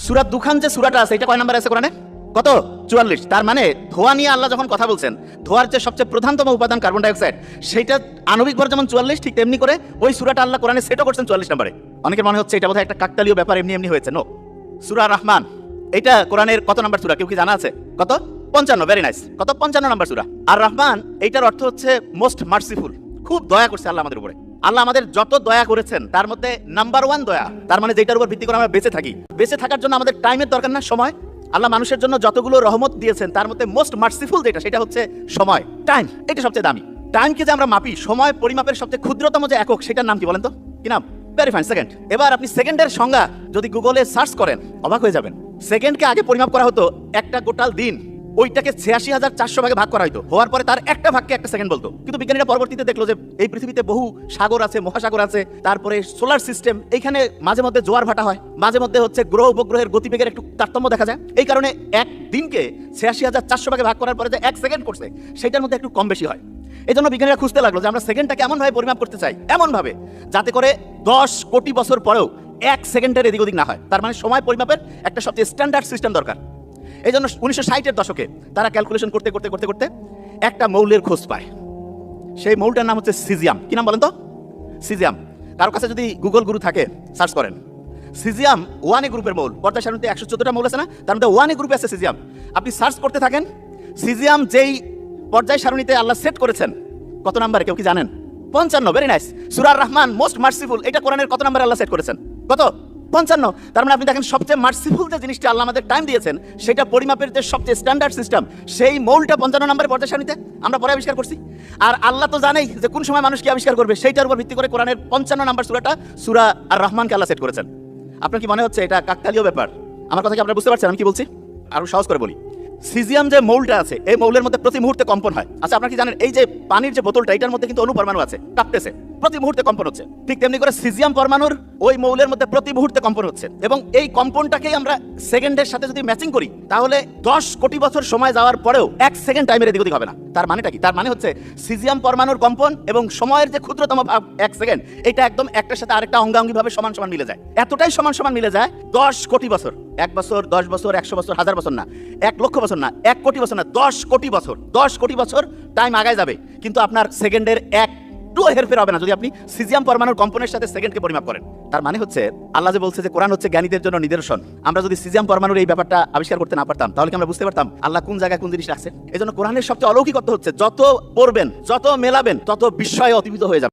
সূরা দুখান যে সূরাটা আছে এটা কয় নাম্বার আছে কোরআনে? কত? 44। তার মানে ধোঁয়া নিয়ে আল্লাহ যখন কথা বলছেন, ধোঁয়ার যে সবচেয়ে প্রধানতম উপাদান কার্বন ডাইঅক্সাইড, সেইটা আণবিক ভর যেমন 44, ঠিক তেমনি করে ওই সূরাটা আল্লাহ কোরআনে সেটও করছেন 44 নম্বরে। অনেকের মনে হচ্ছে এটা বোধহয় একটা কাকতালীয় ব্যাপার, এমনি এমনি হয়েছে। নো, সূরা রহমান এটা কোরআনের কত নাম্বার সূরা কেউ কি জানা আছে? কত? 55। Very nice. কত? 55 নাম্বার সূরা। আর রহমান এইটার অর্থ হচ্ছে মোস্ট মার্সিফুল, খুব দয়া করছে আল্লাহ আমাদের উপরে। আল্লাহ আমাদের যত দয়া করেছেন তার মধ্যে নাম্বার 1 দয়া, তার মানে যেটার উপর ভিত্তি করে আমরা বেঁচে থাকি। বেঁচে থাকার জন্য আমাদের টাইমের দরকার না, সময়। আল্লাহ মানুষের জন্য যতগুলো রহমত দিয়েছেন তার মধ্যে মোস্ট মার্সিফুল যেটা, সেটা হচ্ছে সময়, টাইম। এটা সবচেয়ে দামি। টাইমকে যে আমরা মাপি, সময় পরিমাপের সবচেয়ে ক্ষুদ্রতম যে একক, সেটার নাম কি বলেন তো? কি নাম? Very fine, second. এবার আপনি সেকেন্ডের সংজ্ঞা যদি গুগলে সার্চ করেন অবাক হয়ে যাবেন। সেকেন্ডকে আগে পরিমাপ করা হতো একটা গোটাল দিন, ওইটাকে ৮৬,৪০০ ভাগে ভাগ করা হতো, হওয়ার পরে তার একটা ভাগকে একটা সেকেন্ড বলতো। কিন্তু বিজ্ঞানীরা পরবর্তীতে দেখলো যে এই পৃথিবীতে বহু সাগর আছে, মহাসাগর আছে, তারপরে সোলার সিস্টেম, এইখানে মাঝে মধ্যে জোয়ার ভাটা হয়, মাঝে মধ্যে হচ্ছে গ্রহ উপগ্রহের গতিবেগের একটু তারতম্য দেখা যায়। এই কারণে এক দিনকে ৮৬,৪০০ ভাগে ভাগ করার পরে যে এক সেকেন্ড করছে, সেটার মধ্যে একটু কম বেশি হয়। এই জন্য বিজ্ঞানীরা খুঁজতে লাগলো যে আমরা সেকেন্ডটাকে এমনভাবে পরিমাপ করতে চাই, এমনভাবে যাতে করে ১০ কোটি বছর পরেও এক সেকেন্ডের এদিক ওদিক না হয়। তার মানে সময় পরিমাপের একটা সবচেয়ে স্ট্যান্ডার্ড সিস্টেম দরকার। এই জন্য ১৯৬০-এর দশকে তারা ক্যালকুলেশন করতে করতে করতে করতে একটা মৌলের খোঁজ পায়। সেই মৌলটার নাম হচ্ছে সিজিয়াম। কি নাম বলেন তো? সিজিয়াম। কারো কাছে যদি গুগল গুরু থাকে, সার্চ করেন সিজিয়াম 1A গ্রুপের মৌল। পর্যায় সারণীতে 114টা মৌল আছে না, তার মধ্যে 1A গ্রুপে আছে সিজিয়াম। আপনি সার্চ করতে থাকেন, সিজিয়াম যেই পর্যায় সারণীতে আল্লাহ সেট করেছেন, কত নাম্বারে কেউ কি জানেন? 55। Very nice. Surah Rahman most merciful, এটা কোরআনের কত নাম্বারে আল্লাহ সেট করেছেন? কত? 55। তার মানে আপনি দেখেন সবচেয়ে মার্সিফুল যে জিনিসটা আল্লাহ আমাদের টাইম দিয়েছেন, সেটা পরিমাপের যে সবচেয়ে স্ট্যান্ডার্ড সিস্টেম, সেই মৌলটা 55 নম্বরের পর্যায় সারণীতে আমরা পরে আবিষ্কার করছি। আর আল্লাহ তো জানেই যে কোন সময় মানুষ কি আবিষ্কার করবে, সেইটার উপর ভিত্তি করে কোরআনের 55 নম্বর সূরাটা, সূরা আর রহমানকে আল্লাহ সেট করেছেন। আপনার কি মনে হচ্ছে এটা কাকতালীয় ব্যাপার? আমার কথা কি আপনারা বুঝতে পারছেন আমি কি বলছি? আরো সহজ করে বলি। সিজিয়াম যে মৌলটা আছে, এই মৌলের মধ্যে প্রতি মুহূর্তে কম্পন হয়। আচ্ছা, আপনারা কি জানেন এই যে পানির যে বোতলটা, এটার মধ্যে কিন্তু অনুপরমাণু আছে, কাঁপতেছে, প্রতি মুহূর্তে কম্পন হচ্ছে। ঠিক তেমনি করে সিজিয়াম পরমাণুর ওই মৌলের মধ্যে প্রতি মুহূর্তে কম্পন হচ্ছে। এবং এই কম্পনটাকেই আমরা সেকেন্ডের সাথে যদি ম্যাচিং করি, তাহলে ১০ কোটি বছর সময় যাওয়ার পরেও এক সেকেন্ড টাইমের এদিক ওদিক হবে না। তার মানেটা কি? তার মানে হচ্ছে সিজিয়াম পরমাণুর কম্পন এবং সময়ের যে ক্ষুদ্রতম ভাগ এক সেকেন্ড, এটা একদম একটার সাথে আরেকটা অঙ্গাঙ্গিভাবে সমান সমান মিলে যায়। এতটাই সমান সমান মিলে যায় ১০ কোটি বছর। ১ বছর, ১০ বছর, ১০০ বছর, ১০০০ বছর না, ১ লক্ষ বছর না, ১ কোটি বছর না, ১০ কোটি বছর। ১০ কোটি বছর টাইম আগায় যাবে, কিন্তু আপনার সেকেন্ডের একটু হেরফের হবে না যদি আপনি সিজিয়াম পরমাণুর কম্পনের সাথে সেকেন্ডকে পরিমাপ করেন। তার মানে হচ্ছে আল্লাহ যে বলছে যে কোরআন হচ্ছে জ্ঞানীদের জন্য নিদর্শন, আমরা যদি সিজিয়াম পরমাণুর এই ব্যাপারটা আবিষ্কার করতে না পারতাম, তাহলে কি আমরা বুঝতে পারতাম আল্লাহ কোন জায়গায় কোন জিনিস রাখছে? এই জন্য কোরআনের সবচেয়ে অলৌকিকত্ব হচ্ছে যত পড়বেন, যত মেলাবেন, তত বিস্ময়ে অতিভূত হয়ে যাবে।